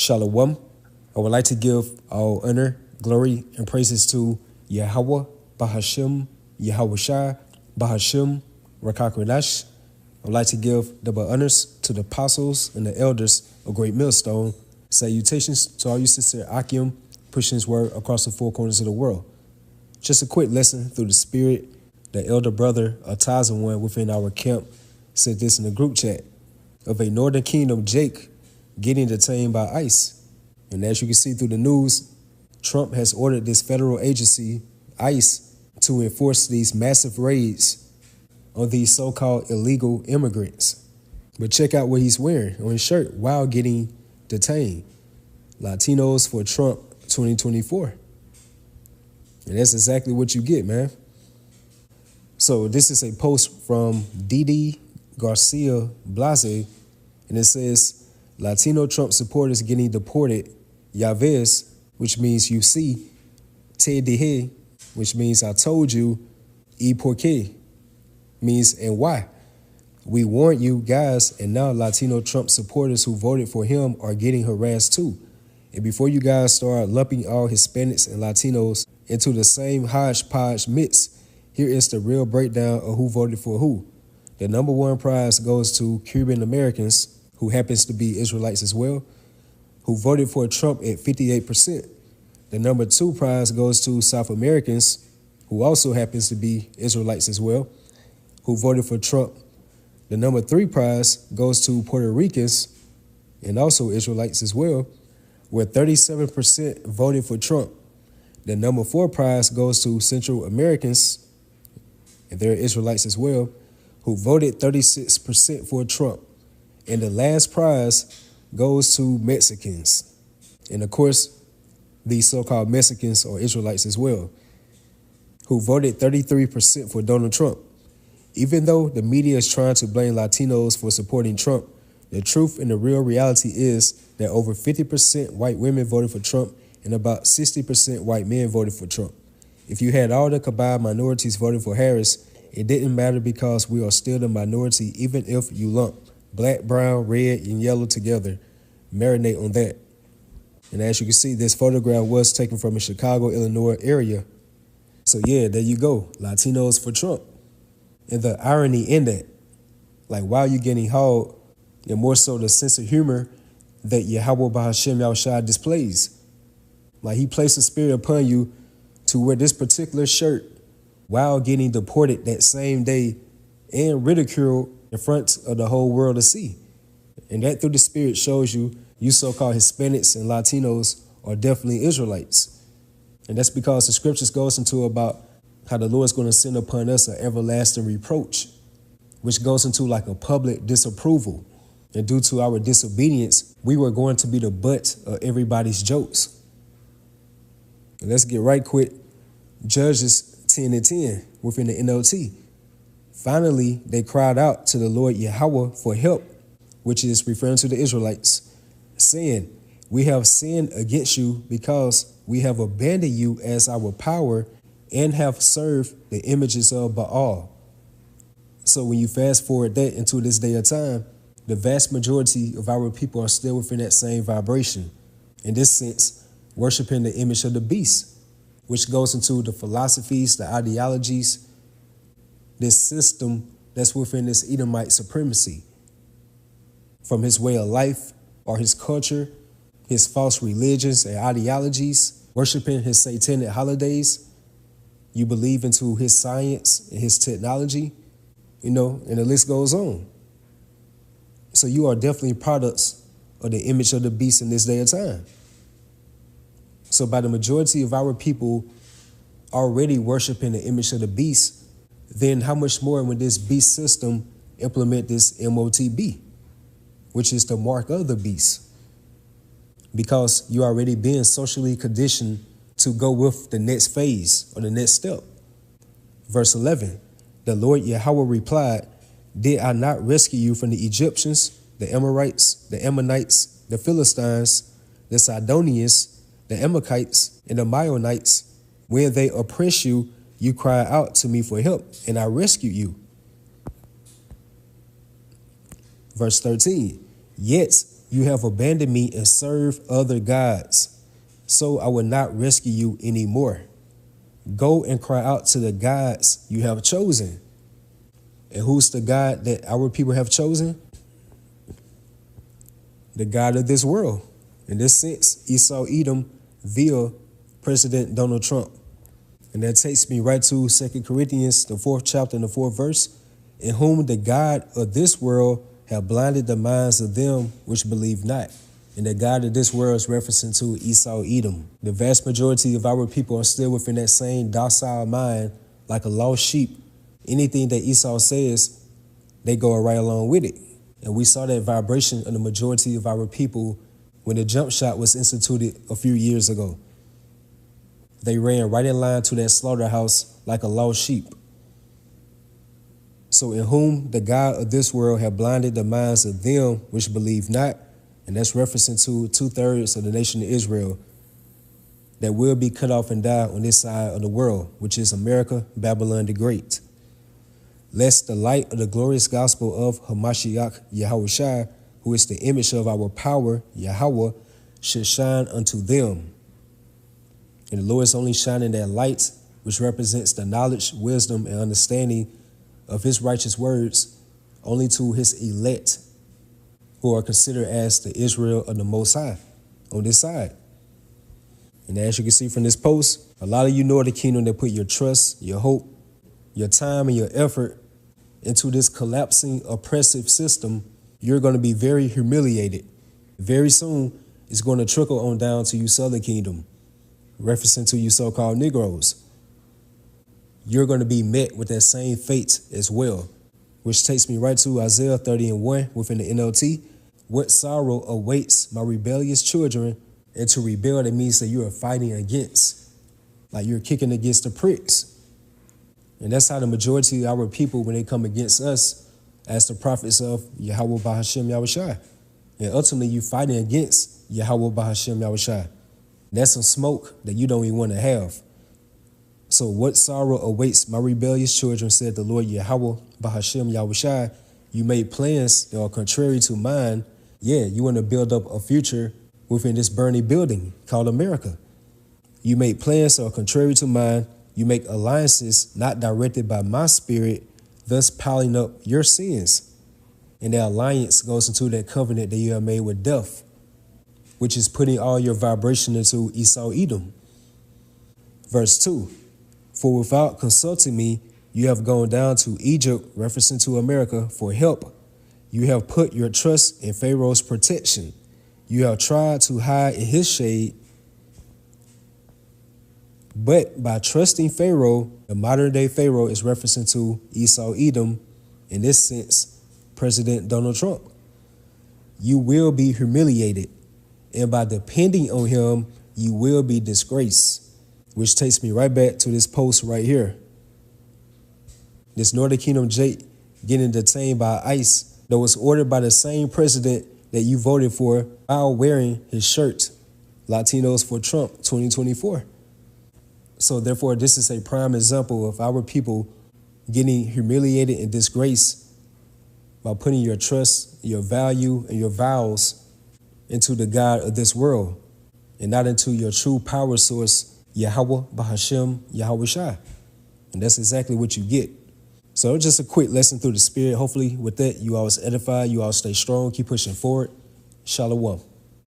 Shalom. I would like to give all honor, glory, and praises to Yahweh, Bahashim, Yahushua, Bahashim, Rakakwadash. I would like to give double honors to the apostles and the elders of Great Millstone. Salutations to all you sincere Akim, pushing his word across the four corners of the world. Just a quick lesson through the spirit. The elder brother, a Taza one within our camp, said this in the group chat of a Northern Kingdom Jake getting detained by ICE. And as you can see through the news, Trump has ordered this federal agency, ICE, to enforce these massive raids on these so-called illegal immigrants. But check out what he's wearing on his shirt while getting detained. Latinos for Trump 2024. And that's exactly what you get, man. So this is a post from Dele Garcia Blase, and it says, Latino Trump supporters getting deported, ya ves, which means you see, te dije, which means I told you, y por qué, means and why. We warned you guys, and now Latino Trump supporters who voted for him are getting harassed too. And before you guys start lumping all Hispanics and Latinos into the same hodgepodge mix, here is the real breakdown of who voted for who. The number one prize goes to Cuban Americans, who happens to be Israelites as well, who voted for Trump at 58%. The number two prize goes to South Americans, who also happens to be Israelites as well, who voted for Trump. The number three prize goes to Puerto Ricans, and also Israelites as well, where 37% voted for Trump. The number four prize goes to Central Americans, and they're Israelites as well, who voted 36% for Trump. And the last prize goes to Mexicans. And of course, these so-called Mexicans are Israelites as well, who voted 33% for Donald Trump. Even though the media is trying to blame Latinos for supporting Trump, the truth and the real reality is that over 50% white women voted for Trump and about 60% white men voted for Trump. If you had all the combined minorities voting for Harris, it didn't matter because we are still the minority, even if you lump black, brown, red, and yellow together. Marinate on that. And as you can see, this photograph was taken from the Chicago, Illinois area. So yeah, there you go. Latinos for Trump. And the irony in that, like while you're getting hauled, and more so the sense of humor that Yahweh Bahashim Yahushua displays. Like he placed a spirit upon you to wear this particular shirt while getting deported that same day and ridiculed in front of the whole world to see. And that through the spirit shows you so-called Hispanics and Latinos are definitely Israelites. And that's because the scriptures goes into about how the Lord's going to send upon us an everlasting reproach, which goes into like a public disapproval. And due to our disobedience, we were going to be the butt of everybody's jokes. And let's get right quick. Judges 10:10 within the NLT. Finally, they cried out to the Lord Yahweh for help, which is referring to the Israelites, saying, we have sinned against you because we have abandoned you as our power and have served the images of Baal. So when you fast forward that into this day of time, the vast majority of our people are still within that same vibration. In this sense, worshiping the image of the beast, which goes into the philosophies, the ideologies, this system that's within this Edomite supremacy, from his way of life or his culture, his false religions and ideologies, worshiping his satanic holidays. You believe into his science and his technology, and the list goes on. So you are definitely products of the image of the beast in this day of time. So by the majority of our people already worshiping the image of the beast, then how much more when this beast system implement this MOTB, which is the mark of the beast? Because you already been socially conditioned to go with the next phase or the next step. Verse 11, the Lord Yahweh replied, did I not rescue you from the Egyptians, the Amorites, the Ammonites, the Philistines, the Sidonians, the Amalekites, and the Maonites? When they oppress you, you cry out to me for help, and I rescued you. Verse 13, yet You have abandoned me and served other gods, so I will not rescue you anymore. Go and cry out to the gods you have chosen. And who's the God that our people have chosen? The God of this world. In this sense, Esau, Edom, via President Donald Trump. And that takes me right to 2 Corinthians, the 4th chapter and the 4th verse. In whom the God of this world have blinded the minds of them which believe not. And the God of this world is referencing to Esau, Edom. The vast majority of our people are still within that same docile mind, like a lost sheep. Anything that Esau says, they go right along with it. And we saw that vibration of the majority of our people when the jump shot was instituted a few years ago. They ran right in line to that slaughterhouse like a lost sheep. So in whom the God of this world have blinded the minds of them which believe not, and that's referencing to 2/3 of the nation of Israel that will be cut off and die on this side of the world, which is America, Babylon the Great. Lest the light of the glorious gospel of Hamashiach Yahushua, who is the image of our power, Yahweh, should shine unto them. And the Lord is only shining that light, which represents the knowledge, wisdom, and understanding of his righteous words, only to his elect, who are considered as the Israel of the Most High on this side. And as you can see from this post, a lot of you Northern Kingdom that put your trust, your hope, your time, and your effort into this collapsing, oppressive system, you're going to be very humiliated. Very soon, it's going to trickle on down to you Southern Kingdom, referencing to you so-called Negroes. You're going to be met with that same fate as well, which takes me right to Isaiah 30:1 within the NLT. What sorrow awaits my rebellious children, and to rebel, that means that you are fighting against, like you're kicking against the pricks. And that's how the majority of our people, when they come against us, as the prophets of Yahweh Bahashem Yahushua. And ultimately, you fighting against Yahweh Bahashem Yahushua. That's some smoke that you don't even want to have. So what sorrow awaits my rebellious children, said the Lord Yahweh Bahashem Yahushua. You made plans that are contrary to mine. Yeah, you want to build up a future within this burning building called America. You make plans that are contrary to mine. You make alliances not directed by my spirit, thus piling up your sins. And that alliance goes into that covenant that you have made with death, which is putting all your vibration into Esau, Edom. Verse 2, for without consulting me, you have gone down to Egypt, referencing to America, for help. You have put your trust in Pharaoh's protection. You have tried to hide in his shade. But by trusting Pharaoh, the modern day Pharaoh is referencing to Esau, Edom, in this sense, President Donald Trump. You will be humiliated. And by depending on him, you will be disgraced. Which takes me right back to this post right here. This Northern Kingdom Jake getting detained by ICE that was ordered by the same president that you voted for while wearing his shirt, Latinos for Trump 2024. So therefore, this is a prime example of our people getting humiliated and disgraced by putting your trust, your value, and your vows into the God of this world and not into your true power source, Yahweh Bahashem Yahushua. And that's exactly what you get. So just a quick lesson through the spirit. Hopefully with that, you always edify, you all stay strong, keep pushing forward. Shalom.